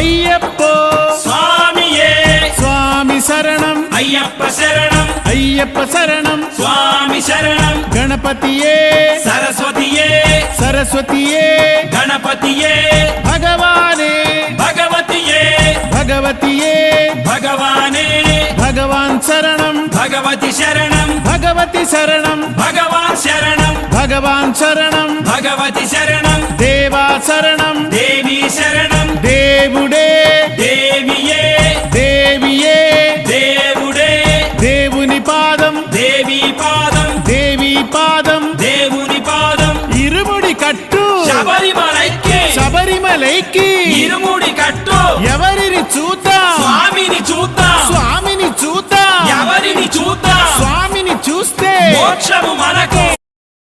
అయ్యప్పో స్వామియే స్వామి శరణం అయ్యప్ప శరణం అయ్యప్ప శరణం స్వామి శరణం గణపతియే సరస్వతియే సరస్వతియే గణపతియే భగవానే భగవతియే భగవతియే భగవానే భగవాన్ శరణం భగవతి శరణం భగవతి శరణం భగవాన్ శరణం భగవాన్ శరణం భగవతి శరణం దేవా శరణం దేవి శరణం దేవుడే దేవియే దేవియే దేవుడే దేవుని పాదం దేవి పాదం దేవి పాదం దేవుని పాదం ఇరుముడి కట్టు శబరిమలైకి శబరిమలైకి ఇరుముడి కట్టు ఎవరిని చూద్దాం స్వామిని చూద్దాం స్వామిని చూద్దాం ఎవరిని చూద్దాం స్వామిని చూస్తే మోక్షము మనకు